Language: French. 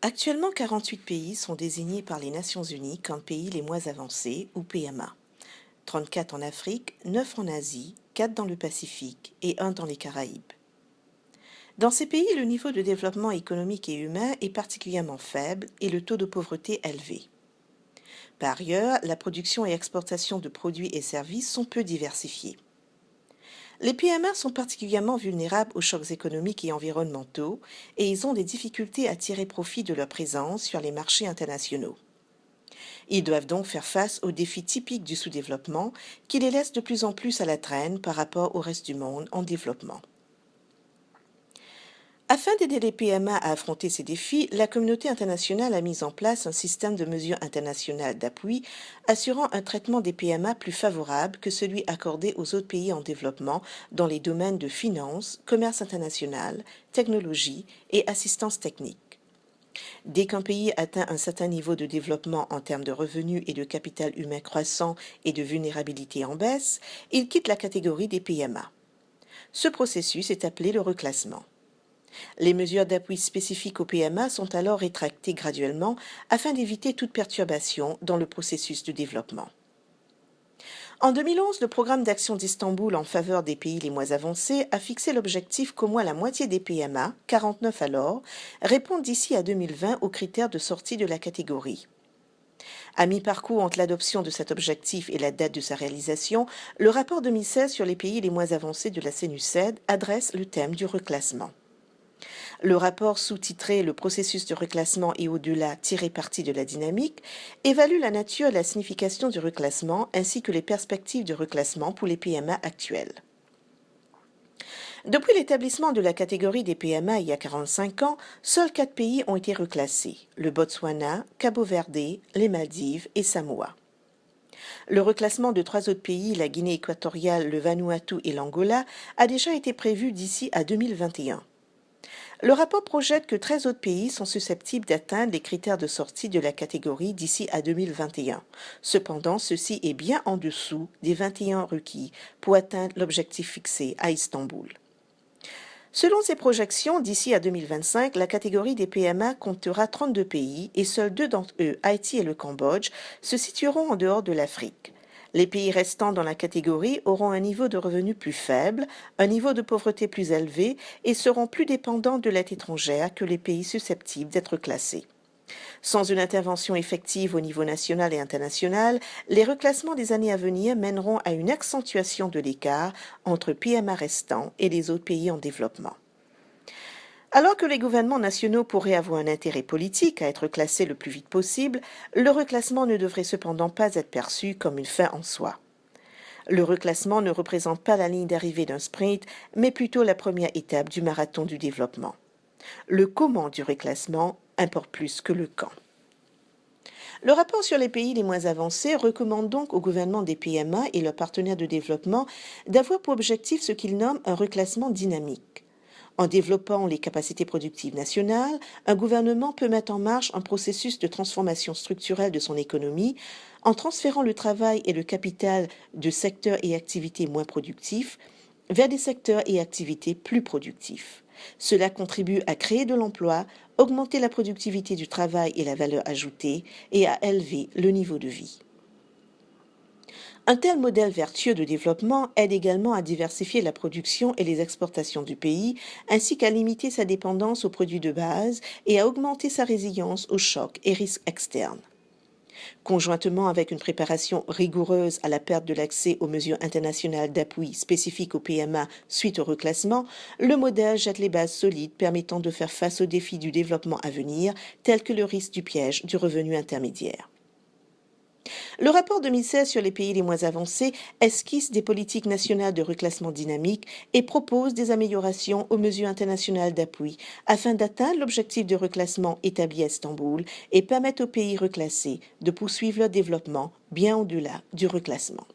Actuellement, 48 pays sont désignés par les Nations Unies comme pays les moins avancés ou PMA. 34 en Afrique, 9 en Asie, 4 dans le Pacifique et 1 dans les Caraïbes. Dans ces pays, le niveau de développement économique et humain est particulièrement faible et le taux de pauvreté élevé. Par ailleurs, la production et exportation de produits et services sont peu diversifiés. Les PMA sont particulièrement vulnérables aux chocs économiques et environnementaux et ils ont des difficultés à tirer profit de leur présence sur les marchés internationaux. Ils doivent donc faire face aux défis typiques du sous-développement qui les laissent de plus en plus à la traîne par rapport au reste du monde en développement. Afin d'aider les PMA à affronter ces défis, la communauté internationale a mis en place un système de mesures internationales d'appui assurant un traitement des PMA plus favorable que celui accordé aux autres pays en développement dans les domaines de finance, commerce international, technologie et assistance technique. Dès qu'un pays atteint un certain niveau de développement en termes de revenus et de capital humain croissant et de vulnérabilité en baisse, il quitte la catégorie des PMA. Ce processus est appelé le reclassement. Les mesures d'appui spécifiques aux PMA sont alors rétractées graduellement afin d'éviter toute perturbation dans le processus de développement. En 2011, le programme d'action d'Istanbul en faveur des pays les moins avancés a fixé l'objectif qu'au moins la moitié des PMA, 49 alors, répondent d'ici à 2020 aux critères de sortie de la catégorie. À mi-parcours entre l'adoption de cet objectif et la date de sa réalisation, le rapport 2016 sur les pays les moins avancés de la CNUSED adresse le thème du reclassement. Le rapport sous-titré « Le processus de reclassement et au-delà, tirer parti de la dynamique » évalue la nature et la signification du reclassement ainsi que les perspectives de reclassement pour les PMA actuels. Depuis l'établissement de la catégorie des PMA il y a 45 ans, seuls 4 pays ont été reclassés, le Botswana, Cabo Verde, les Maldives et Samoa. Le reclassement de 3 autres pays, la Guinée équatoriale, le Vanuatu et l'Angola, a déjà été prévu d'ici à 2021. Le rapport projette que 13 autres pays sont susceptibles d'atteindre les critères de sortie de la catégorie d'ici à 2021. Cependant, ceci est bien en dessous des 21 requis pour atteindre l'objectif fixé à Istanbul. Selon ces projections, d'ici à 2025, la catégorie des PMA comptera 32 pays et seuls 2 d'entre eux, Haïti et le Cambodge, se situeront en dehors de l'Afrique. Les pays restants dans la catégorie auront un niveau de revenus plus faible, un niveau de pauvreté plus élevé et seront plus dépendants de l'aide étrangère que les pays susceptibles d'être classés. Sans une intervention effective au niveau national et international, les reclassements des années à venir mèneront à une accentuation de l'écart entre PMA restants et les autres pays en développement. Alors que les gouvernements nationaux pourraient avoir un intérêt politique à être classés le plus vite possible, le reclassement ne devrait cependant pas être perçu comme une fin en soi. Le reclassement ne représente pas la ligne d'arrivée d'un sprint, mais plutôt la première étape du marathon du développement. Le comment du reclassement importe plus que le quand. Le rapport sur les pays les moins avancés recommande donc au gouvernement des PMA et leurs partenaires de développement d'avoir pour objectif ce qu'ils nomment un reclassement dynamique. En développant les capacités productives nationales, un gouvernement peut mettre en marche un processus de transformation structurelle de son économie en transférant le travail et le capital de secteurs et activités moins productifs vers des secteurs et activités plus productifs. Cela contribue à créer de l'emploi, augmenter la productivité du travail et la valeur ajoutée et à élever le niveau de vie. Un tel modèle vertueux de développement aide également à diversifier la production et les exportations du pays, ainsi qu'à limiter sa dépendance aux produits de base et à augmenter sa résilience aux chocs et risques externes. Conjointement avec une préparation rigoureuse à la perte de l'accès aux mesures internationales d'appui spécifiques aux PMA suite au reclassement, le modèle jette les bases solides permettant de faire face aux défis du développement à venir, tels que le risque du piège du revenu intermédiaire. Le rapport 2016 sur les pays les moins avancés esquisse des politiques nationales de reclassement dynamique et propose des améliorations aux mesures internationales d'appui afin d'atteindre l'objectif de reclassement établi à Istanbul et permettre aux pays reclassés de poursuivre leur développement bien au-delà du reclassement.